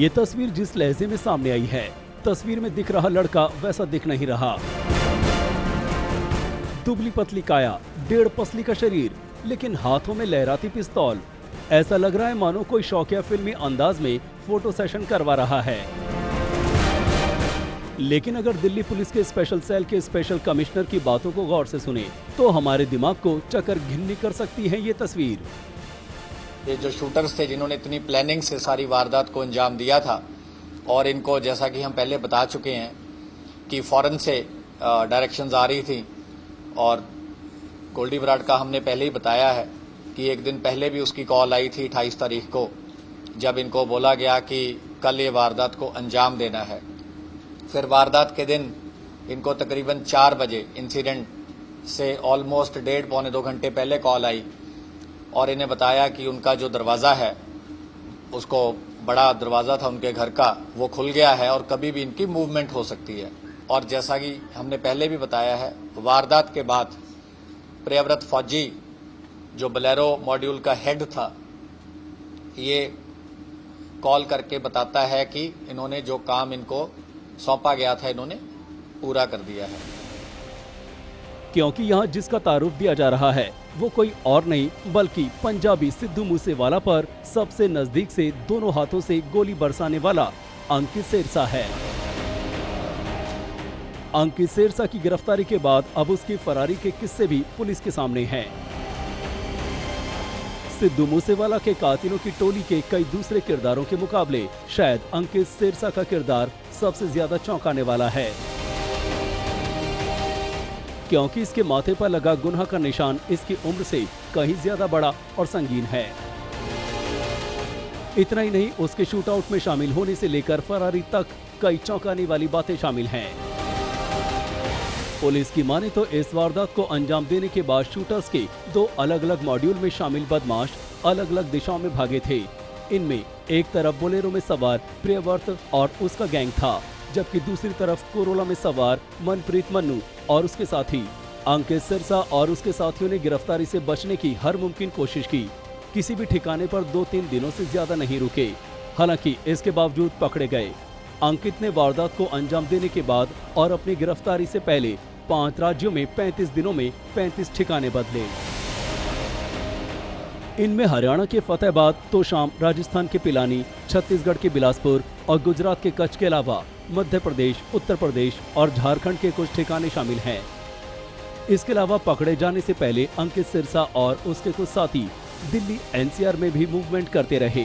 ये तस्वीर जिस लहजे में सामने आई है, तस्वीर में दिख रहा लड़का वैसा दिख नहीं रहा। दुबली पतली काया, 1.5 पसली का शरीर, लेकिन हाथों में लहराती पिस्तौल। ऐसा लग रहा है मानो कोई शौकिया फिल्मी अंदाज में फोटो सेशन करवा रहा है। लेकिन अगर दिल्ली पुलिस के स्पेशल सेल के स्पेशल कमिश्नर की बातों को गौर से सुने तो हमारे दिमाग को चक्कर घिन्नी कर सकती है ये तस्वीर। ये जो शूटर्स थे जिन्होंने इतनी प्लानिंग से सारी वारदात को अंजाम दिया था, और इनको जैसा कि हम पहले बता चुके हैं कि फॉरेन से डायरेक्शंस आ रही थी, और गोल्डी बराड़ का हमने पहले ही बताया है कि एक दिन पहले भी उसकी कॉल आई थी 28 तारीख को, जब इनको बोला गया कि कल ये वारदात को अंजाम देना है। फिर वारदात के दिन इनको तकरीबन 4 बजे इंसिडेंट से ऑलमोस्ट 1.5-पौने 2 घंटे पहले कॉल आई और इन्हें बताया कि उनका जो दरवाज़ा है, उसको बड़ा दरवाज़ा था उनके घर का, वो खुल गया है और कभी भी इनकी मूवमेंट हो सकती है। और जैसा कि हमने पहले भी बताया है, वारदात के बाद प्रियव्रत फौजी जो बोलेरो मॉड्यूल का हेड था, ये कॉल करके बताता है कि इन्होंने जो काम इनको सौंपा गया था इन्होंने पूरा कर दिया है। क्योंकि यहाँ जिसका तारुफ दिया जा रहा है वो कोई और नहीं बल्कि पंजाबी सिद्धू मूसेवाला पर सबसे नजदीक से दोनों हाथों से गोली बरसाने वाला अंकित सिरसा है। अंकित सिरसा की गिरफ्तारी के बाद अब उसकी फरारी के किस्से भी पुलिस के सामने हैं। सिद्धू मूसेवाला के कातिलों की टोली के कई दूसरे किरदारों के मुकाबले शायद अंकित सिरसा का किरदार सबसे ज्यादा चौंकाने वाला है, क्योंकि इसके माथे पर लगा गुनाह का निशान इसकी उम्र से कहीं ज्यादा बड़ा और संगीन है। इतना ही नहीं, उसके शूटआउट में शामिल होने से लेकर फरारी तक कई चौंकाने वाली बातें शामिल हैं। पुलिस की माने तो इस वारदात को अंजाम देने के बाद शूटर्स के 2 अलग अलग मॉड्यूल में शामिल बदमाश अलग अलग दिशाओं में भागे थे। इनमें एक तरफ बोलेरो में सवार प्रियव्रत और उसका गैंग था, जबकि दूसरी तरफ कोरोला में सवार मनप्रीत मन्नू और उसके साथी। अंकित सिरसा और उसके साथियों ने गिरफ्तारी से बचने की हर मुमकिन कोशिश की। किसी भी ठिकाने पर 2-3 दिनों से ज्यादा नहीं रुके, हालांकि इसके बावजूद पकड़े गए। अंकित ने वारदात को अंजाम देने के बाद और अपनी गिरफ्तारी से पहले 5 राज्यों में 35 दिनों में 35 ठिकाने बदले। इनमें हरियाणा के फतेहाबाद, तोशाम, राजस्थान के पिलानी, छत्तीसगढ़ के बिलासपुर और गुजरात के कच्छ के अलावा मध्य प्रदेश, उत्तर प्रदेश और झारखंड के कुछ ठिकाने शामिल हैं। इसके अलावा पकड़े जाने से पहले अंकित सिरसा और उसके कुछ साथी दिल्ली एनसीआर में भी मूवमेंट करते रहे।